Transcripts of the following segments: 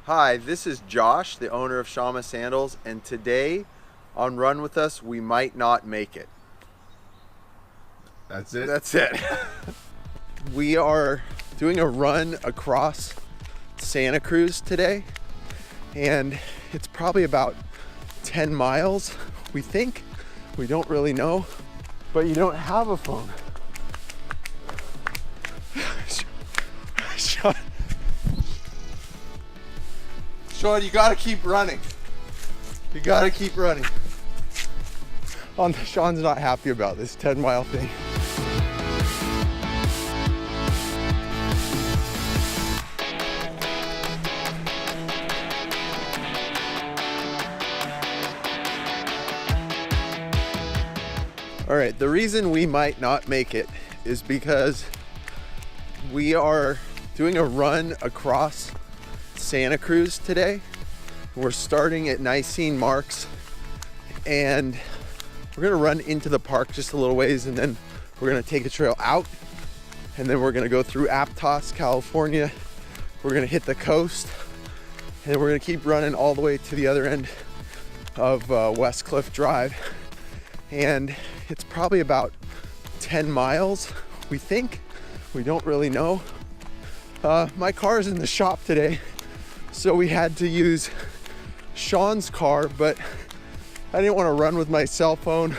Hi, this is Josh, the owner of Shamma Sandals, and today on Run With Us, we might not make it. That's it? That's it. We are doing a run across Santa Cruz today, and it's probably about 10 miles, we think. We don't really know, but you don't have a phone. Sean, you gotta keep running. You gotta keep running. Sean's not happy about this 10-mile thing. All right, the reason we might not make it is because we are doing a run across Santa Cruz today. We're starting at Nicene Marks and we're gonna run into the park just a little ways, and then we're gonna take a trail out, and then we're gonna go through Aptos, California. We're gonna hit the coast, and we're gonna keep running all the way to the other end of West Cliff Drive. And it's probably about 10 miles, we think. We don't really know. My car's in the shop today, so we had to use Sean's car, but I didn't want to run with my cell phone.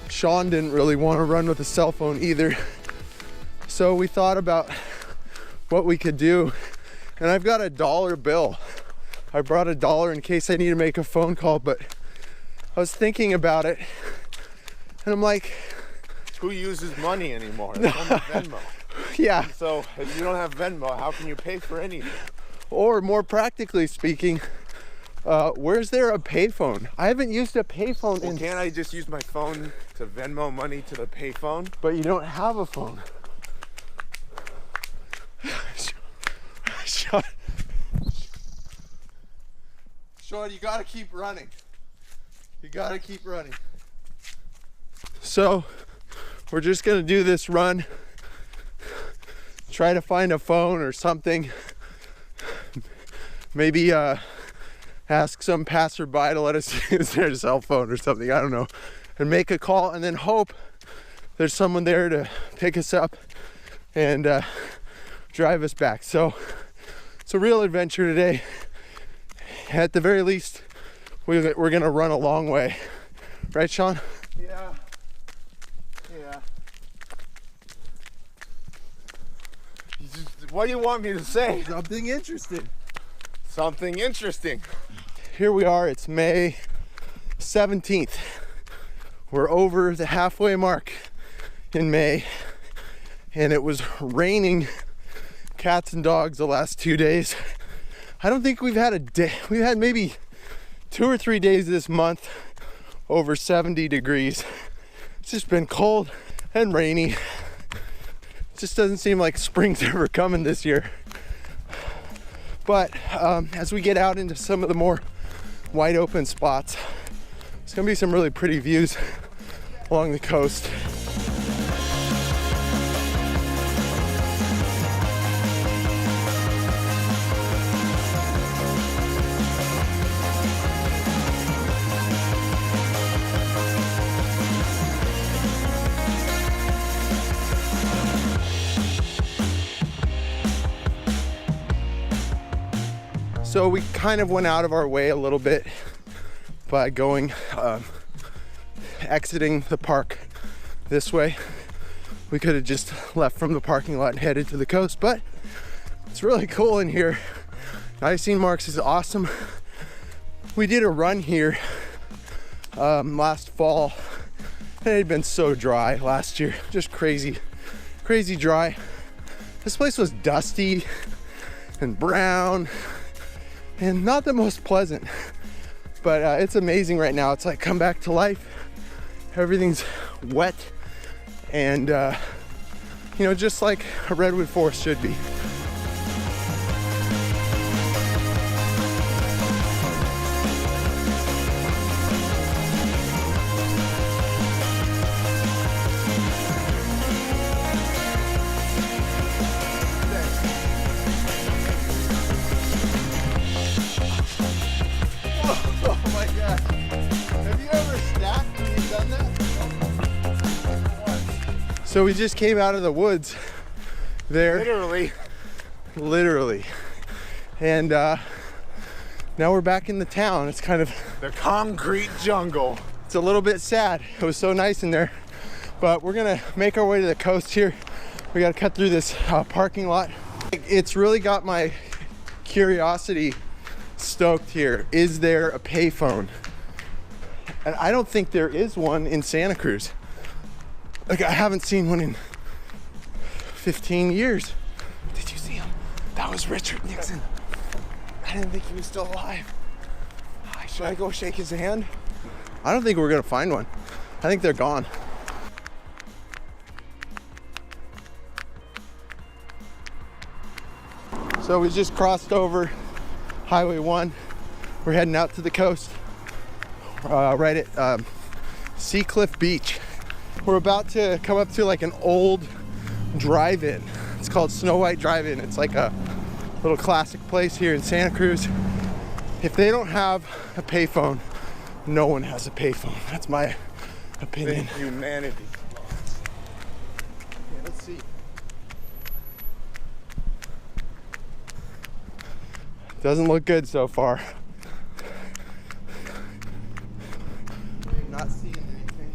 Sean didn't really want to run with a cell phone either. So we thought about what we could do, and I've got $1 bill. I brought $1 in case I need to make a phone call, but I was thinking about it, and I'm like, who uses money anymore? There's only Venmo. Yeah. So if you don't have Venmo, how can you pay for anything? Or more practically speaking, where's there a payphone? I haven't used a payphone Well, can't I just use my phone to Venmo money to the payphone? But you don't have a phone. Sean, you gotta keep running. You gotta keep running. So, we're just gonna do this run. Try to find a phone or something. Maybe ask some passerby to let us use their cell phone or something, I don't know. And make a call, and then hope there's someone there to pick us up and drive us back. So it's a real adventure today. At the very least, we're gonna run a long way. Right, Sean? Yeah. What do you want me to say? Something interesting. Something interesting. Here we are, it's May 17th. We're over the halfway mark in May, and it was raining cats and dogs the last 2 days. I don't think we've had a day, we've had maybe 2 or 3 days this month over 70 degrees. It's just been cold and rainy. It just doesn't seem like spring's ever coming this year. But as we get out into some of the more wide open spots, there's gonna be some really pretty views along the coast. So we kind of went out of our way a little bit by going, exiting the park this way. We could have just left from the parking lot and headed to the coast, but it's really cool in here. Nicene Marks is awesome. We did a run here last fall, and it had been so dry last year, just crazy dry. This place was dusty and brown and not the most pleasant, but it's amazing right now. It's like come back to life. Everything's wet and just like a redwood forest should be. So we just came out of the woods there. Literally. And now we're back in the town. It's kind of The concrete jungle. It's a little bit sad. It was so nice in there, but we're gonna make our way to the coast here. We gotta cut through this parking lot. It's really got my curiosity stoked here. Is there a payphone? And I don't think there is one in Santa Cruz. Like, I haven't seen one in 15 years. Did you see him? That was Richard Nixon. I didn't think he was still alive. Should I go shake his hand? I don't think we're gonna find one. I think they're gone. So we just crossed over Highway 1. We're heading out to the coast, right at Seacliff Beach. We're about to come up to like an old drive-in. It's called Snow White Drive-In. It's like a little classic place here in Santa Cruz. If they don't have a payphone, no one has a payphone. That's my opinion. Humanity. Okay, let's see. Doesn't look good so far. Not seeing anything.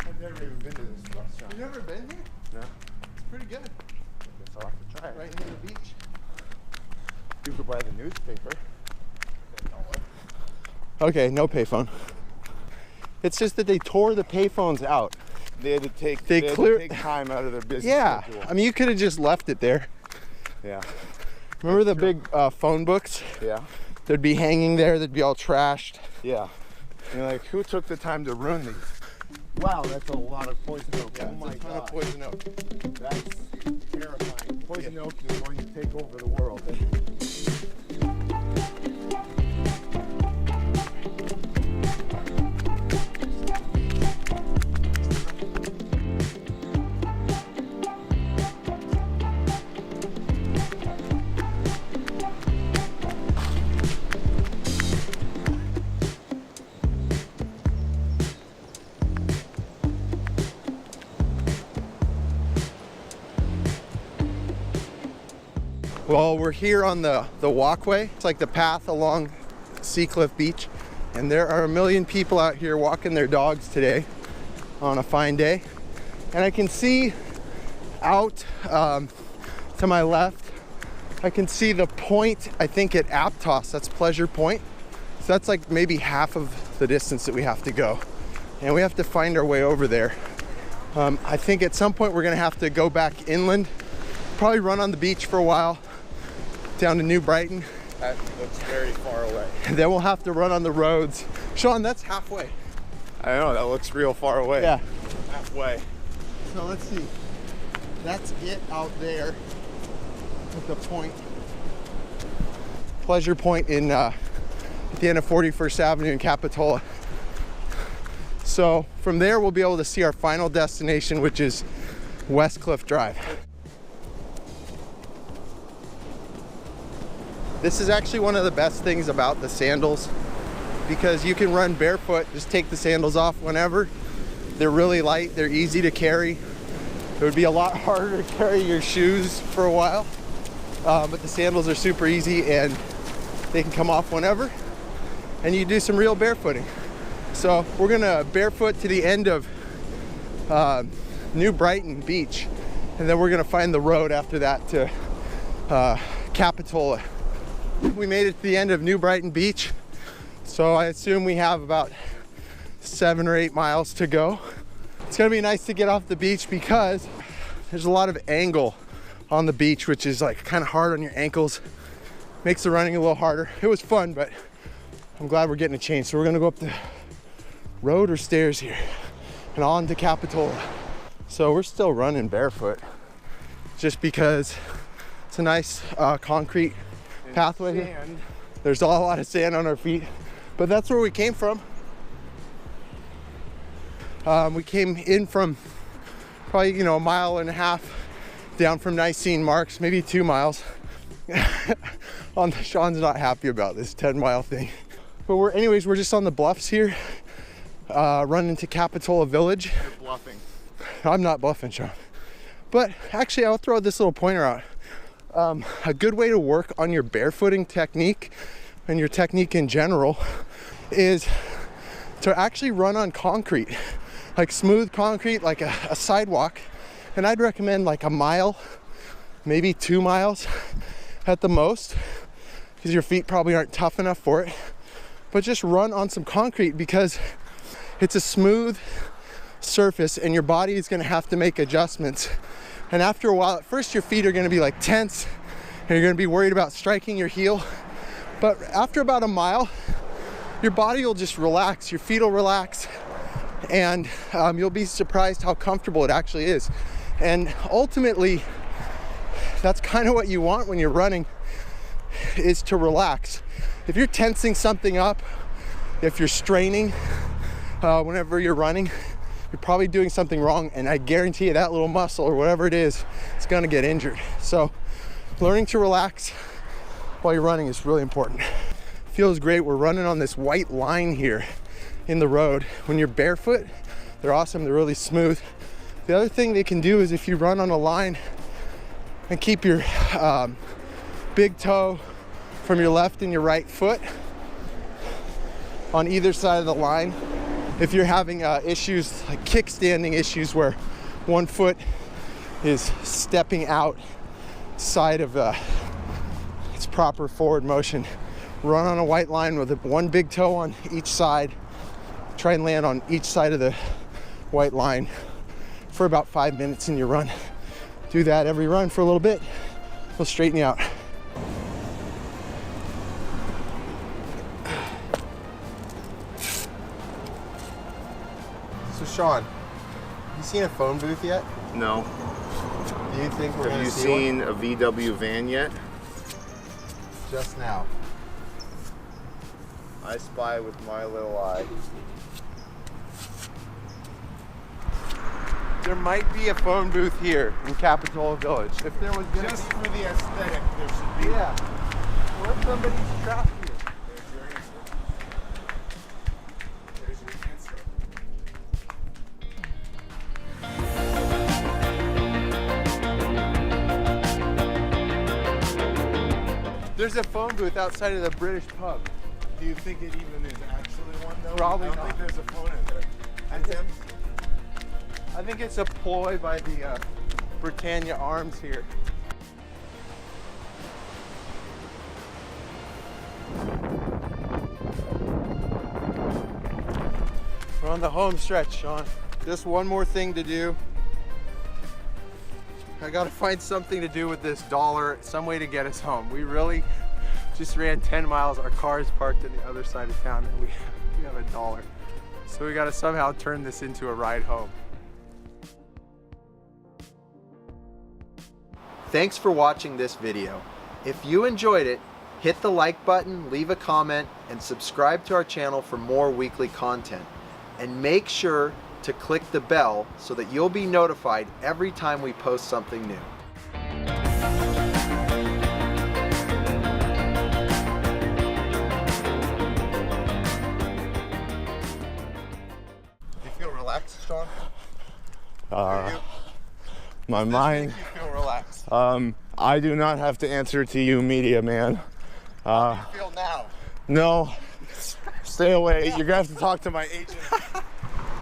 I've never even been to this restaurant. You've never been here? No. It's pretty good. Guess I'll have to try it. Right near the beach. You could buy the newspaper. Okay, no payphone. It's just that they tore the payphones out. They had to take They time out of their business Yeah, schedule. I mean, you could have just left it there. Yeah. Remember the big phone books? Yeah. They'd be hanging there, they'd be all trashed. Yeah. You're like, who took the time to ruin these? Wow, that's a lot of poison oak. Yeah, Oh my it's a ton of god. poison oak. That's terrifying. Poison oak is going to take over the world. Well, we're here on the walkway. It's like the path along Seacliff Beach. And there are a million people out here walking their dogs today on a fine day. And I can see out to my left, I can see the point, I think at Aptos, that's Pleasure Point. So that's like maybe half of the distance that we have to go. And we have to find our way over there. I think at some point we're gonna have to go back inland, probably run on the beach for a while, down to New Brighton. That looks very far away. And then we'll have to run on the roads. Sean, that's halfway. I know, that looks real far away. Yeah. Halfway. So let's see. That's it out there at the point. Pleasure Point in at the end of 41st Avenue in Capitola. So from there we'll be able to see our final destination, which is West Cliff Drive. This is actually one of the best things about the sandals, because you can run barefoot, just take the sandals off whenever. They're really light, they're easy to carry. It would be a lot harder to carry your shoes for a while, but the sandals are super easy and they can come off whenever, and you do some real barefooting. So we're gonna barefoot to the end of New Brighton Beach, and then we're gonna find the road after that to Capitola. We made it to the end of New Brighton Beach, so I assume we have about 7 or 8 miles to go. It's gonna be nice to get off the beach because there's a lot of angle on the beach, which is like kind of hard on your ankles. Makes the running a little harder. It was fun, but I'm glad we're getting a change. So we're gonna go up the road or stairs here and on to Capitola. So we're still running barefoot just because it's a nice concrete pathway here. There's a lot of sand on our feet, but that's where we came from. We came in from probably, a mile and a half down from Nicene Marks, maybe 2 miles. Sean's not happy about this 10-mile thing. But we're just on the bluffs here, running to Capitola Village. You're bluffing. I'm not bluffing, Sean. But actually, I'll throw this little pointer out. A good way to work on your barefooting technique and your technique in general is to actually run on concrete, like smooth concrete, like a sidewalk. And I'd recommend like a mile, maybe 2 miles at the most, because your feet probably aren't tough enough for it. But just run on some concrete because it's a smooth surface and your body is going to have to make adjustments. And after a while, at first your feet are going to be like tense and you're going to be worried about striking your heel. But after about a mile, your body will just relax, your feet will relax, and you'll be surprised how comfortable it actually is. And ultimately, that's kind of what you want when you're running, is to relax. If you're tensing something up, if you're straining whenever you're running, you're probably doing something wrong, and I guarantee you that little muscle or whatever it is gonna get injured. So learning to relax while you're running is really important. Feels great. We're running on this white line here in the road. When you're barefoot, they're awesome, they're really smooth. The other thing they can do is if you run on a line and keep your big toe from your left and your right foot on either side of the line. If you're having issues like kickstanding issues where one foot is stepping outside of its proper forward motion, run on a white line with one big toe on each side. Try and land on each side of the white line for about 5 minutes in your run. Do that every run for a little bit. It'll straighten you out. So Sean, you seen a phone booth yet? No. Do you think we're Have gonna you see seen one? a VW van yet? Just now. I spy with my little eye. There might be a phone booth here in Capitola Village. If there was gonna Just be, for the aesthetic, there should be. yeah. What if somebody's trapped here? There's your answer. There's your answer. There's a phone booth outside of the British pub. Do you think it even is actually one though? Probably I don't not. think there's a phone in there. And Tim? I think it's a ploy by the Britannia Arms here. We're on the home stretch, Sean. Just one more thing to do. I gotta find something to do with this dollar, some way to get us home. We really just ran 10 miles. Our car is parked on the other side of town and we have $1. So we gotta somehow turn this into a ride home. Thanks for watching this video. If you enjoyed it, hit the like button, leave a comment, and subscribe to our channel for more weekly content. And make sure to click the bell so that you'll be notified every time we post something new. Do you feel relaxed, Sean? My mind. You feel relaxed. I do not have to answer to you, media man. How do you feel now? No. Stay away. You're gonna have to talk to my agent.